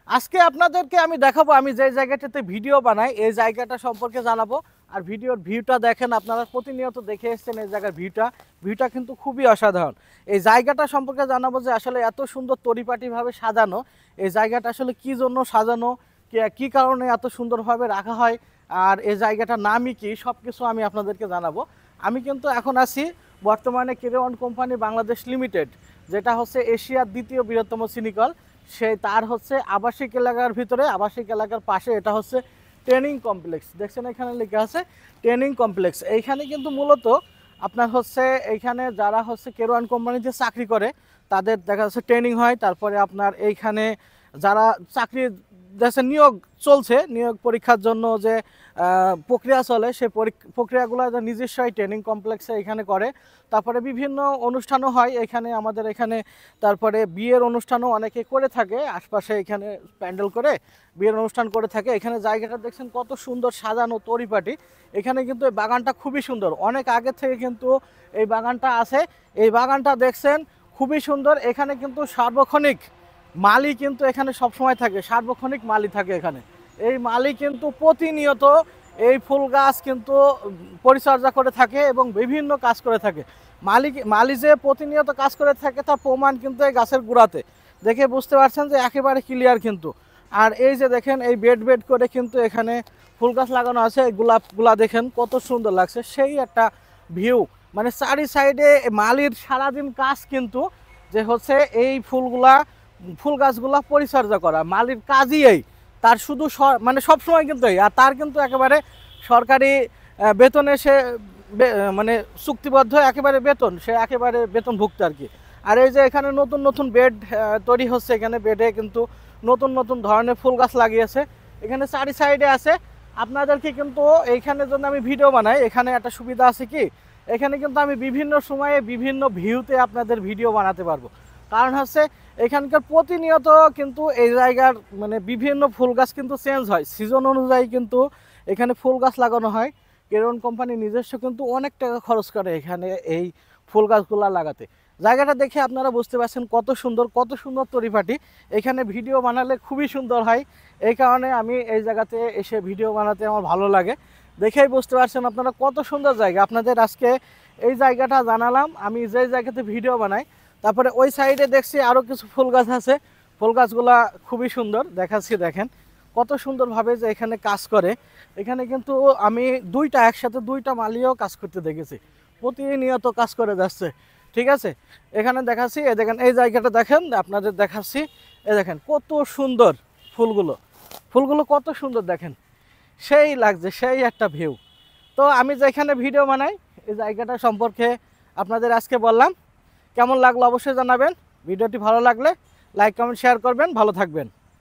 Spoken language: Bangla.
আজকে আপনাদেরকে আমি দেখাবো আমি যে জায়গাটাতে ভিডিও বানাই এই জায়গাটা সম্পর্কে জানাবো। আর ভিডিওর ভিউটা দেখেন, আপনারা প্রতিনিয়ত দেখে এসেছেন এই জায়গার ভিউটা কিন্তু খুবই অসাধারণ। এই জায়গাটা সম্পর্কে জানাবো যে আসলে এত সুন্দর পরিপাটিভাবে সাজানো এই জায়গাটা আসলে কি জন্য সাজানো, কি কারণে এত সুন্দরভাবে রাখা হয়, আর এই জায়গাটার নামই কি, সব কিছু আমি আপনাদেরকে জানাবো। আমি কিন্তু এখন আছি বর্তমানে কেরওয়ান কোম্পানি বাংলাদেশ লিমিটেড, যেটা হচ্ছে এশিয়ার দ্বিতীয় বৃহত্তম চিনিকল। সেই তার হচ্ছে আবাসিক এলাকার ভিতরে, আবাসিক এলাকার পাশে এটা হচ্ছে ট্রেনিং কমপ্লেক্স। দেখছেন এখানে লেখা আছে ট্রেনিং কমপ্লেক্স। এইখানে কিন্তু মূলত আপনার হচ্ছে এইখানে যারা হচ্ছে কেরওয়ান কোম্পানিতে চাকরি করে তাদের দেখা যাচ্ছে ট্রেনিং হয়। তারপরে আপনার এইখানে যারা চাকরি দেশে নিয়োগ চলছে, নিয়োগ পরীক্ষার জন্য যে প্রক্রিয়া চলে সেই প্রক্রিয়াগুলো নিজস্ব ট্রেনিং কমপ্লেক্সে এখানে করে। তারপরে বিভিন্ন অনুষ্ঠানও হয় এখানে আমাদের এখানে। তারপরে বিয়ের অনুষ্ঠানও অনেকে করে থাকে, আশপাশে এখানে প্যান্ডেল করে বিয়ের অনুষ্ঠান করে থাকে। এখানে জায়গাটা দেখছেন কত সুন্দর সাজানো তরিপাটি। এখানে কিন্তু এই বাগানটা খুবই সুন্দর, অনেক আগে থেকে কিন্তু এই বাগানটা আছে। এই বাগানটা দেখছেন খুবই সুন্দর। এখানে কিন্তু সার্বক্ষণিক মালি কিন্তু এখানে সবসময় থাকে, সার্বক্ষণিক মালি থাকে এখানে। এই মালি কিন্তু প্রতিনিয়ত এই ফুল গাছ কিন্তু পরিচর্যা করে থাকে এবং বিভিন্ন কাজ করে থাকে। মালি যে প্রতিনিয়ত কাজ করে থাকে তার প্রমাণ কিন্তু এই গাছের গোড়াতে দেখে বুঝতে পারছেন যে একেবারে ক্লিয়ার কিন্তু। আর এই যে দেখেন এই বেড করে কিন্তু এখানে ফুল গাছ লাগানো আছে, এই গোলাপগুলা দেখেন কত সুন্দর লাগছে, সেই একটা ভিউ। মানে চারি সাইডে মালির সারাদিন কাজ কিন্তু যে হচ্ছে এই ফুল গাছগুলা পরিচর্যা করা, মালির কাজই এই। তার শুধু মানে সবসময় কিন্তু এই, আর তার কিন্তু একেবারে সরকারি বেতনে সে মানে চুক্তিবদ্ধ একেবারে বেতন, সে একেবারে বেতনভুক্ত আর কি। আর এই যে এখানে নতুন নতুন বেড তৈরি হচ্ছে, এখানে বেডে কিন্তু নতুন নতুন ধরনের ফুল গাছ লাগিয়েছে এখানে চারি সাইডে আছে। আপনাদেরকে কিন্তু এইখানের জন্য আমি ভিডিও বানাই, এখানে একটা সুবিধা আছে কি, এখানে কিন্তু আমি বিভিন্ন সময়ে বিভিন্ন ভিউতে আপনাদের ভিডিও বানাতে পারবো। কারণ হচ্ছে এখানকার প্রতিনিয়ত কিন্তু এই জায়গার মানে বিভিন্ন ফুল গাছ কিন্তু চেঞ্জ হয়, সিজন অনুযায়ী কিন্তু এখানে ফুল গাছ লাগানো হয়। কেরওয়ান কোম্পানি নিজস্ব কিন্তু অনেক টাকা খরচ করে এখানে এই ফুল গাছগুলা লাগাতে। জায়গাটা দেখে আপনারা বুঝতে পারছেন কত সুন্দর তরিপাটি। এখানে ভিডিও বানালে খুবই সুন্দর হয়, এই কারণে আমি এই জায়গাতে এসে ভিডিও বানাতে আমার ভালো লাগে। দেখেই বুঝতে পারছেন আপনারা কত সুন্দর জায়গা। আপনাদের আজকে এই জায়গাটা জানালাম আমি যে জায়গাতে ভিডিও বানাই। তারপরে ওই সাইডে দেখছি আরও কিছু ফুল গাছ আছে, ফুল গাছগুলা খুবই সুন্দর দেখাচ্ছি। দেখেন কত সুন্দরভাবে যে এখানে কাজ করে। এখানে কিন্তু আমি একসাথে দুইটা মালিও কাজ করতে দেখেছি, প্রতিনিয়ত কাজ করে যাচ্ছে। ঠিক আছে, এখানে দেখাচ্ছি, এই দেখেন এই জায়গাটা দেখেন, আপনাদের দেখাচ্ছি। এই দেখেন কত সুন্দর ফুলগুলো কত সুন্দর দেখেন, সেই লাগছে, সেই একটা ভিউ। তো আমি যেখানে ভিডিও বানাই এই জায়গাটা সম্পর্কে আপনাদের আজকে বললাম। কেমন লাগলো অবশ্যই জানাবেন। ভিডিওটি ভালো লাগলে লাইক কমেন্ট শেয়ার করবেন। ভালো থাকবেন।